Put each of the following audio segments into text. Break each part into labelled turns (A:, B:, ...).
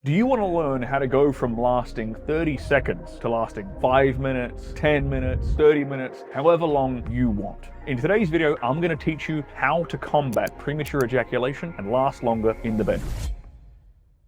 A: Do you want to learn how to go from lasting 30 seconds to lasting 5 minutes, 10 minutes, 30 minutes, however long you want? In today's video, I'm going to teach you how to combat premature ejaculation and last longer in the bedroom.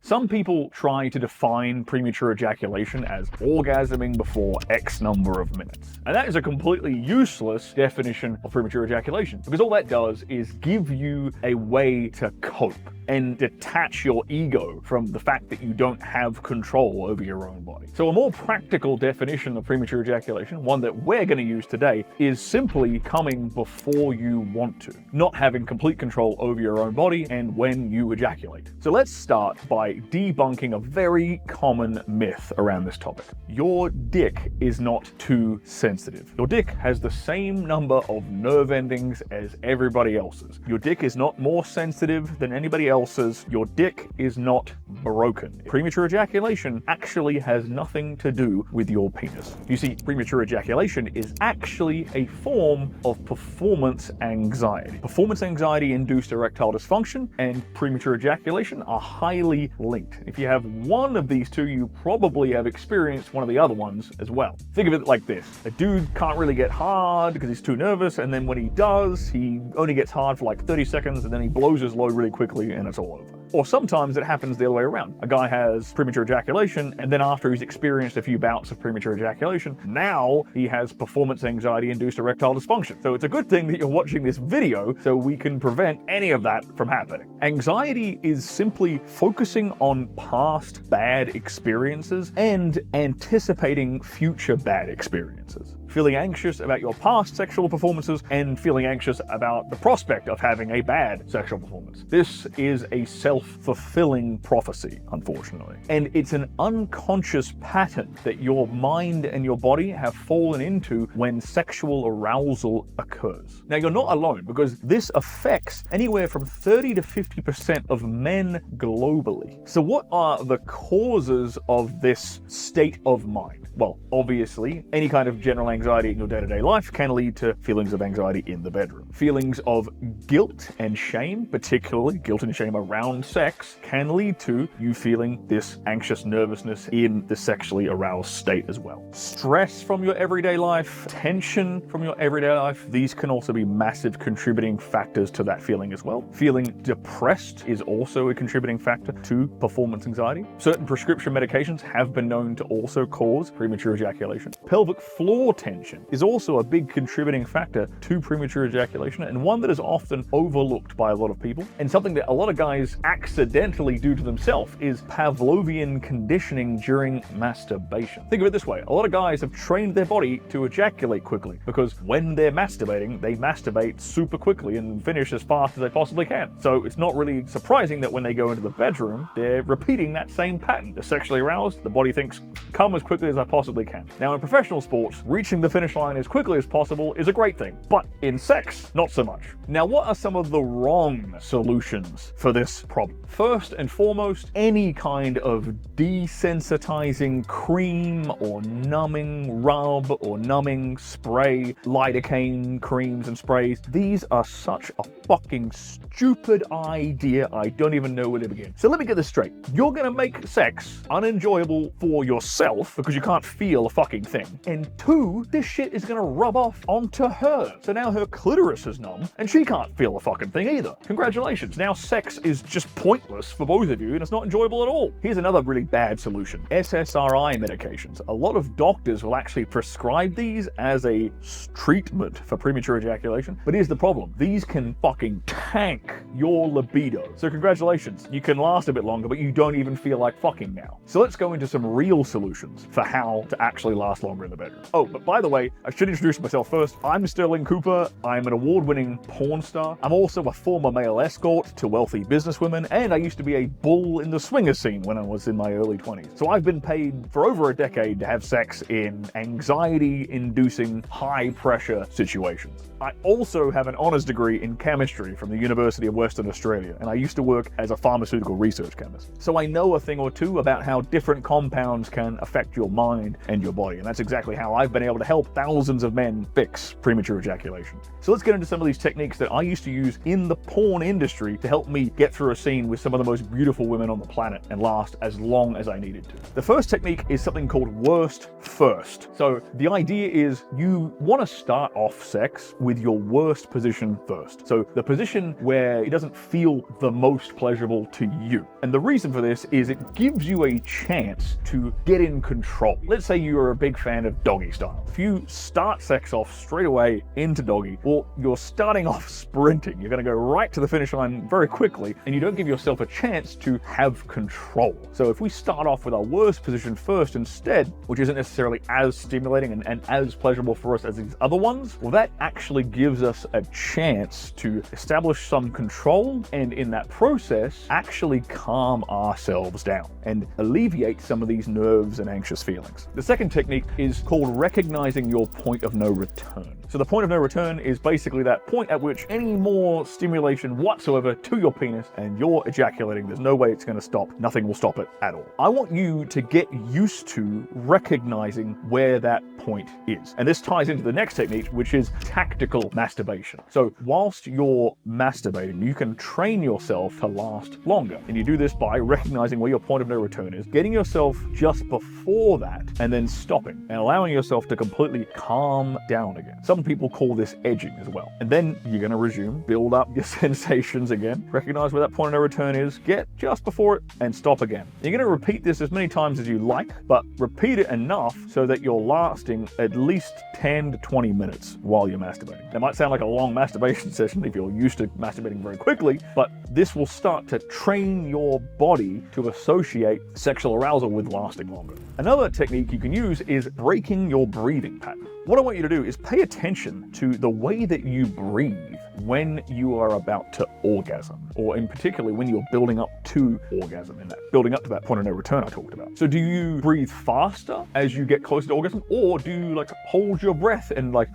A: Some people try to define premature ejaculation as orgasming before X number of minutes. And that is a completely useless definition of premature ejaculation, because all that does is give you a way to cope and detach your ego from the fact that you don't have control over your own body. So a more practical definition of premature ejaculation, one that we're going to use today, is simply coming before you want to, not having complete control over your own body and when you ejaculate. So let's start by debunking a very common myth around this topic. Your dick is not too sensitive. Your dick has the same number of nerve endings as everybody else's. Your dick is not more sensitive than anybody else's. Your dick is not broken. Premature ejaculation actually has nothing to do with your penis. You see, premature ejaculation is actually a form of performance anxiety. Performance anxiety-induced erectile dysfunction and premature ejaculation are highly linked. If you have one of these two, you probably have experienced one of the other ones as well. Think of it like this. A dude can't really get hard because he's too nervous, and then when he does, he only gets hard for like 30 seconds, and then he blows his load really quickly and it's all over. Or sometimes it happens the other way around. A guy has premature ejaculation, and then after he's experienced a few bouts of premature ejaculation, now he has performance anxiety-induced erectile dysfunction. So it's a good thing that you're watching this video so we can prevent any of that from happening. Anxiety is simply focusing on past bad experiences and anticipating future bad experiences. Feeling anxious about your past sexual performances and feeling anxious about the prospect of having a bad sexual performance. This is a self-fulfilling prophecy, unfortunately. And it's an unconscious pattern that your mind and your body have fallen into when sexual arousal occurs. Now, you're not alone, because this affects anywhere from 30 to 50% of men globally. So what are the causes of this state of mind? Well, obviously, any kind of general anxiety in your day-to-day life can lead to feelings of anxiety in the bedroom. Feelings of guilt and shame, particularly guilt and shame around sex, can lead to you feeling this anxious nervousness in the sexually aroused state as well. Stress from your everyday life, tension from your everyday life, these can also be massive contributing factors to that feeling as well. Feeling depressed is also a contributing factor to performance anxiety. Certain prescription medications have been known to also cause premature ejaculation. Pelvic floor tension is also a big contributing factor to premature ejaculation, and one that is often overlooked by a lot of people, and something that a lot of guys accidentally do to themselves is Pavlovian conditioning during masturbation. Think of it this way. A lot of guys have trained their body to ejaculate quickly because when they're masturbating, they masturbate super quickly and finish as fast as they possibly can. So it's not really surprising that when they go into the bedroom, they're repeating that same pattern. They're sexually aroused, the body thinks, come as quickly as I possibly can. Now, in professional sports, reaching the finish line as quickly as possible is a great thing, but in sex, not so much. Now, what are some of the wrong solutions for this problem? First and foremost, any kind of desensitizing cream or numbing rub or numbing spray, lidocaine creams and sprays, these are such a fucking stupid idea. I don't even know where to begin. So let me get this straight. You're gonna make sex unenjoyable for yourself because you can't feel a fucking thing. And two, this shit is gonna rub off onto her. So now her clitoris is numb and she can't feel a fucking thing either. Congratulations. Now sex is just pointless for both of you and it's not enjoyable at all. Here's another really bad solution. SSRI medications. A lot of doctors will actually prescribe these as a treatment for premature ejaculation. But here's the problem. These can fucking tank your libido. So congratulations. You can last a bit longer, but you don't even feel like fucking now. So let's go into some real solutions for how to actually last longer in the bedroom. Oh, but by the way, I should introduce myself first. I'm Stirling Cooper. I'm an award-winning porn star. I'm also a former male escort to wealthy businesswomen, and I used to be a bull in the swinger scene when I was in my early 20s. So I've been paid for over a decade to have sex in anxiety-inducing, high-pressure situations. I also have an honors degree in chemistry from the University of Western Australia, and I used to work as a pharmaceutical research chemist. So I know a thing or two about how different compounds can affect your mind and your body, and that's exactly how I've been able to help thousands of men fix premature ejaculation. So let's get into some of these techniques that I used to use in the porn industry to help me get through a scene with some of the most beautiful women on the planet and last as long as I needed to. The first technique is something called worst first. So the idea is you want to start off sex with your worst position first. So the position where it doesn't feel the most pleasurable to you. And the reason for this is it gives you a chance to get in control. Let's say you're a big fan of doggy style. If you start sex off straight away into doggy, well, you're starting off sprinting. You're going to go right to the finish line very quickly, and you don't give yourself a chance to have control. So if we start off with our worst position first instead, which isn't necessarily as stimulating and as pleasurable for us as these other ones, well, that actually gives us a chance to establish some control, and in that process, actually calm ourselves down and alleviate some of these nerves and anxious feelings. The second technique is called recognizing your point of no return. So the point of no return is basically that point at which any more stimulation whatsoever to your penis and you're ejaculating, there's no way it's going to stop. Nothing will stop it at all. I want you to get used to recognizing where that point is. And this ties into the next technique, which is tactical masturbation. So whilst you're masturbating, you can train yourself to last longer. And you do this by recognizing where your point of no return is, getting yourself just before that, and then stopping and allowing yourself to completely calm down again. Some people call this edging as well. And then you're going to resume, build up your sensations again, recognize where that point of no return is, get just before it, and stop again. You're going to repeat this as many times as you like, but repeat it enough so that you're lasting at least 10 to 20 minutes while you're masturbating. That might sound like a long masturbation session if you're used to masturbating very quickly, but this will start to train your body to associate sexual arousal with lasting longer. Another technique you can use is breaking your breathing pattern. What I want you to do is pay attention to the way that you breathe when you are about to orgasm, or in particular when you're building up to orgasm and building up to that point of no return I talked about. So do you breathe faster as you get closer to orgasm, or do you like hold your breath and like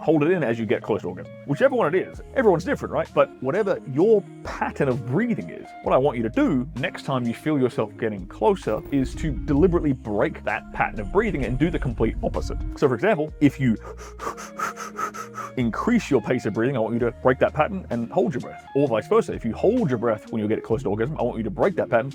A: hold it in as you get close to orgasm? Whichever one it is, everyone's different, right? But whatever your pattern of breathing is, what I want you to do next time you feel yourself getting closer is to deliberately break that pattern of breathing and do the complete opposite. So for example, if you increase your pace of breathing, I want you to break that pattern and hold your breath. Or vice versa, if you hold your breath when you get close to orgasm, I want you to break that pattern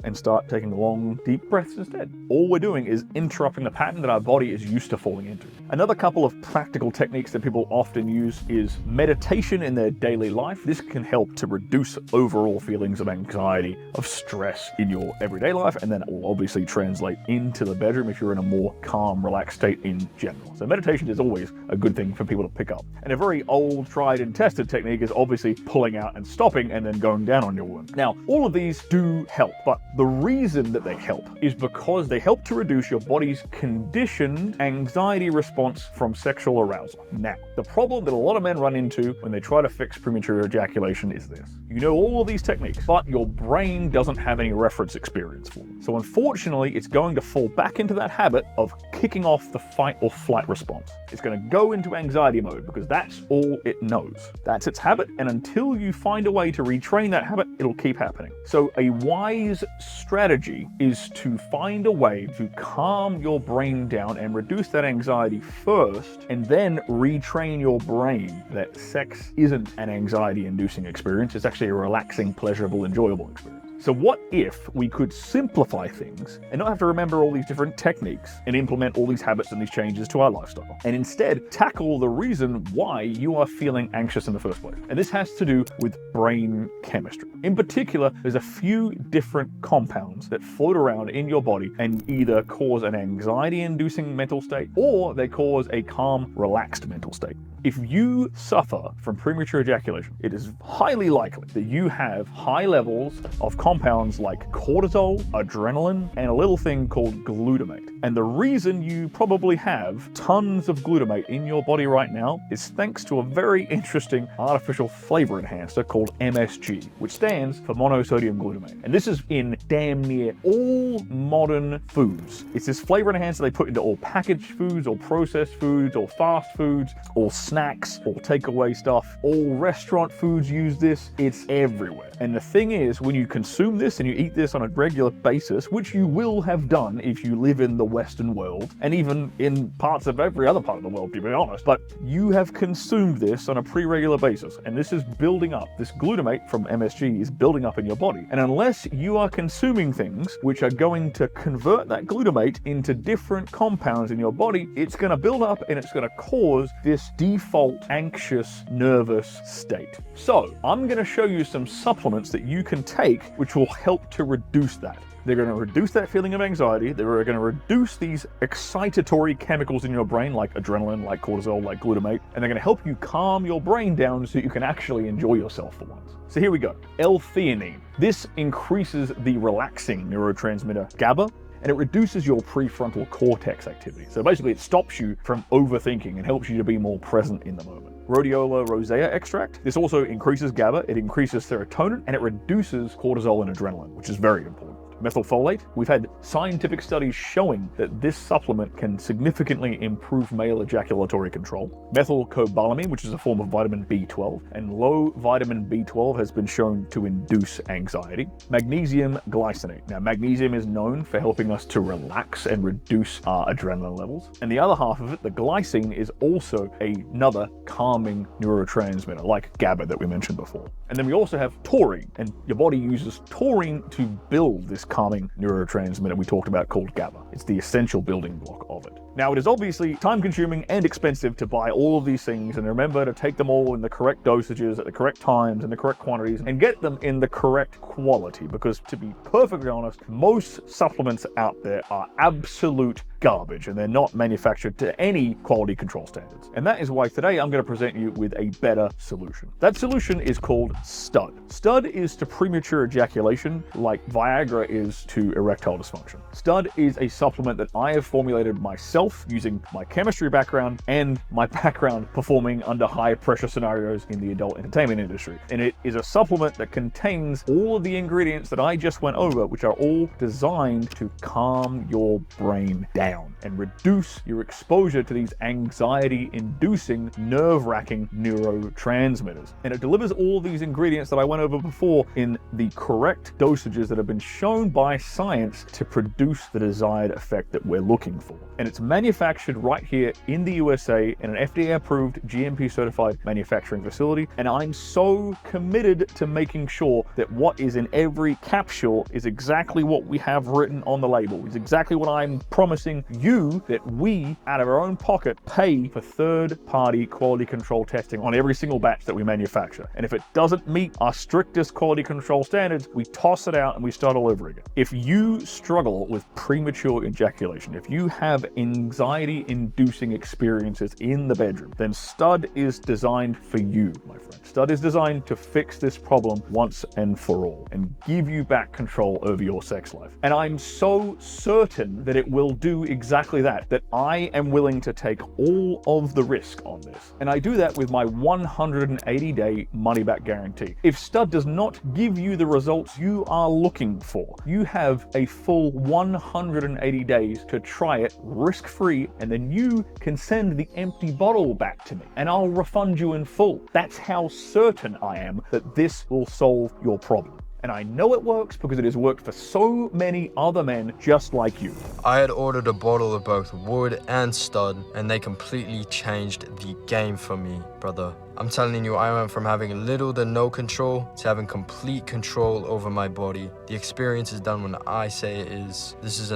A: and start taking long, deep breaths instead. All we're doing is interrupting the pattern that our body is used to falling into. Another couple of practical techniques that people often use is meditation in their daily life. This can help to reduce overall feelings of anxiety, of stress in your everyday life, and then it will obviously translate into the bedroom if you're in a more calm, relaxed state in general. So meditation is always a good thing for people to pick up. And a very old, tried and tested technique is obviously pulling out and stopping and then going down on your wound. Now, all of these do help, but the reason that they help is because they help to reduce your body's conditioned anxiety response from sexual arousal. Now, the problem that a lot of men run into when they try to fix premature ejaculation is this. You know all of these techniques, but your brain doesn't have any reference experience for them. So unfortunately, it's going to fall back into that habit of kicking off the fight or flight response. It's going to go into anxiety mode because that's all it knows. That's its habit, and until you find a way to retrain that habit, it'll keep happening. So a wise strategy is to find a way to calm your brain down and reduce that anxiety first, and then retrain your brain that sex isn't an anxiety-inducing experience. It's actually a relaxing, pleasurable, enjoyable experience. So what if we could simplify things and not have to remember all these different techniques and implement all these habits and these changes to our lifestyle, and instead tackle the reason why you are feeling anxious in the first place? And this has to do with brain chemistry. In particular, there's a few different compounds that float around in your body and either cause an anxiety-inducing mental state or they cause a calm, relaxed mental state. If you suffer from premature ejaculation, it is highly likely that you have high levels of compounds like cortisol, adrenaline, and a little thing called glutamate. And the reason you probably have tons of glutamate in your body right now is thanks to a very interesting artificial flavor enhancer called MSG, which stands for monosodium glutamate. And this is in damn near all modern foods. It's this flavor enhancer they put into all packaged foods or processed foods or fast foods or snacks snacks, all takeaway stuff, all restaurant foods use this. It's everywhere. And the thing is, when you consume this and you eat this on a regular basis, which you will have done if you live in the Western world, and even in parts of every other part of the world, to be honest, but you have consumed this on a pretty regular basis, and this is building up. This glutamate from MSG is building up in your body. And unless you are consuming things which are going to convert that glutamate into different compounds in your body, it's going to build up and it's going to cause this default anxious, nervous state. So I'm going to show you some supplements that you can take which will help to reduce that. They're going to reduce that feeling of anxiety. They're going to reduce these excitatory chemicals in your brain, like adrenaline, like cortisol, like glutamate, and they're going to help you calm your brain down so you can actually enjoy yourself for once. So here we go. L-theanine. This increases the relaxing neurotransmitter GABA, and it reduces your prefrontal cortex activity. So basically it stops you from overthinking and helps you to be more present in the moment. Rhodiola rosea extract. This also increases GABA, it increases serotonin, and it reduces cortisol and adrenaline, which is very important. Methylfolate. We've had scientific studies showing that this supplement can significantly improve male ejaculatory control. Methylcobalamin, which is a form of vitamin B12, and low vitamin B12 has been shown to induce anxiety. Magnesium glycinate. Now, magnesium is known for helping us to relax and reduce our adrenaline levels. And the other half of it, the glycine, is also another calming neurotransmitter, like GABA that we mentioned before. And then we also have taurine, and your body uses taurine to build this calming neurotransmitter we talked about called GABA. It's the essential building block of it. Now, it is obviously time-consuming and expensive to buy all of these things, and remember to take them all in the correct dosages at the correct times and the correct quantities, and get them in the correct quality, because to be perfectly honest, most supplements out there are absolute garbage, and they're not manufactured to any quality control standards. And that is why today I'm going to present you with a better solution. That solution is called STUD. STUD is to premature ejaculation like Viagra is to erectile dysfunction. STUD is a supplement that I have formulated myself using my chemistry background and my background performing under high pressure scenarios in the adult entertainment industry. And it is a supplement that contains all of the ingredients that I just went over, which are all designed to calm your brain down and reduce your exposure to these anxiety-inducing, nerve-wracking neurotransmitters. And it delivers all these ingredients that I went over before in the correct dosages that have been shown by science to produce the desired effect that we're looking for. And it's manufactured right here in the USA in an FDA-approved, GMP-certified manufacturing facility. And I'm so committed to making sure that what is in every capsule is exactly what we have written on the label. It's exactly what I'm promising you that we, out of our own pocket, pay for third-party quality control testing on every single batch that we manufacture. And if it doesn't meet our strictest quality control standards, we toss it out and we start all over again. If you struggle with premature ejaculation, if you have anxiety-inducing experiences in the bedroom, then STUD is designed for you, my friend. STUD is designed to fix this problem once and for all and give you back control over your sex life. And I'm so certain that it will do exactly that I am willing to take all of the risk on this. And I do that with my 180-day money-back guarantee. If STUD does not give you the results you are looking for, you have a full 180 days to try it risk-free, and then you can send the empty bottle back to me and I'll refund you in full. That's how certain I am that this will solve your problem. And I know it works because it has worked for so many other men just like you.
B: I had ordered a bottle of both Wood and Stud, and they completely changed the game for me, brother. I'm telling you, I went from having little to no control to having complete control over my body. The experience is done when I say it is. This is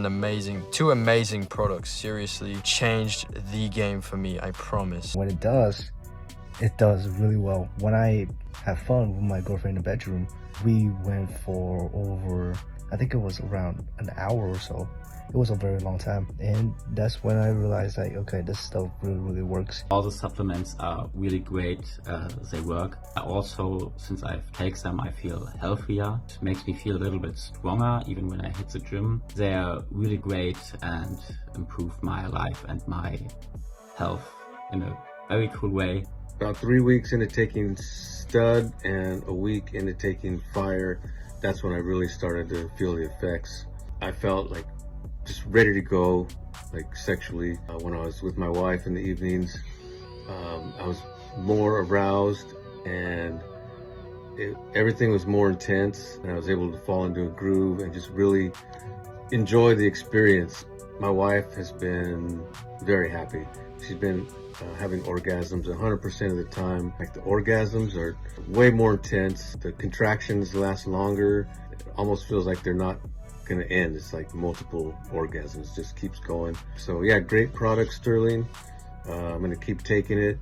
B: two amazing products. Seriously, changed the game for me, I promise.
C: What it does really well. When I have fun with my girlfriend in the bedroom, we went for over, I think it was around an hour or so. It was a very long time, and that's when I realized, like, okay, this stuff really works.
D: All the supplements are really great. They work. Also, since I've taken them, I feel healthier. It makes me feel a little bit stronger even when I hit the gym. They are really great and improve my life and my health in a very cool way.
E: About 3 weeks into taking Stud and a week into taking Fire, that's when I really started to feel the effects. I felt like just ready to go, like sexually, when I was with my wife in the evenings. I was more aroused, and everything was more intense, and I was able to fall into a groove and just really enjoy the experience. My wife has been very happy. She's been having orgasms 100% of the time. Like, the orgasms are way more intense. The contractions last longer. It almost feels like they're not gonna end. It's like multiple orgasms, just keeps going. So yeah, great product, Stirling. I'm gonna keep taking it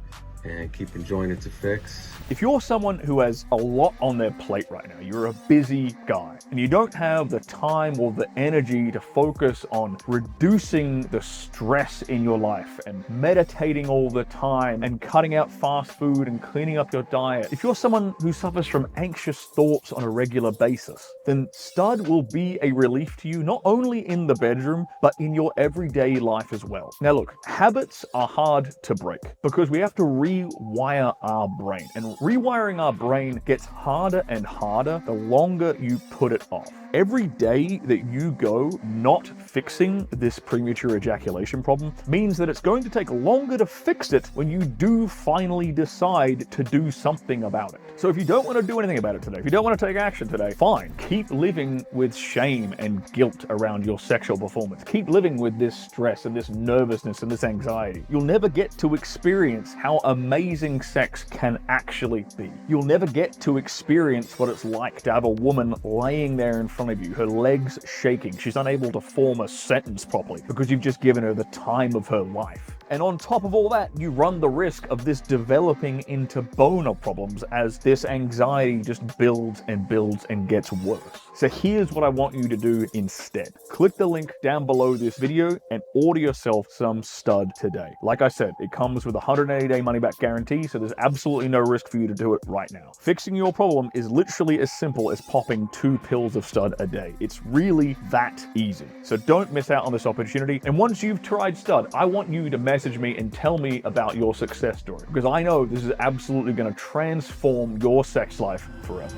E: and keep enjoying its effects.
A: If you're someone who has a lot on their plate right now, you're a busy guy, and you don't have the time or the energy to focus on reducing the stress in your life and meditating all the time and cutting out fast food and cleaning up your diet, if you're someone who suffers from anxious thoughts on a regular basis, then Stud will be a relief to you, not only in the bedroom, but in your everyday life as well. Now look, habits are hard to break because we have to rewire our brain, and rewiring our brain gets harder and harder the longer you put it off. Every day that you go not fixing this premature ejaculation problem means that it's going to take longer to fix it when you do finally decide to do something about it. So if you don't want to do anything about it today, if you don't want to take action today, fine. Keep living with shame and guilt around your sexual performance. Keep living with this stress and this nervousness and this anxiety. You'll never get to experience how amazing sex can actually be. You'll never get to experience what it's like to have a woman laying there in front of you, her legs shaking. She's unable to form a sentence properly because you've just given her the time of her life. And on top of all that, you run the risk of this developing into boner problems as this anxiety just builds and builds and gets worse. So here's what I want you to do instead. Click the link down below this video and order yourself some Stud today. Like I said, it comes with a 180-day money-back guarantee, so there's absolutely no risk for you to do it right now. Fixing your problem is literally as simple as popping 2 pills of Stud a day. It's really that easy. So don't miss out on this opportunity. And once you've tried Stud, I want you to message me and tell me about your success story, because I know this is absolutely going to transform your sex life forever.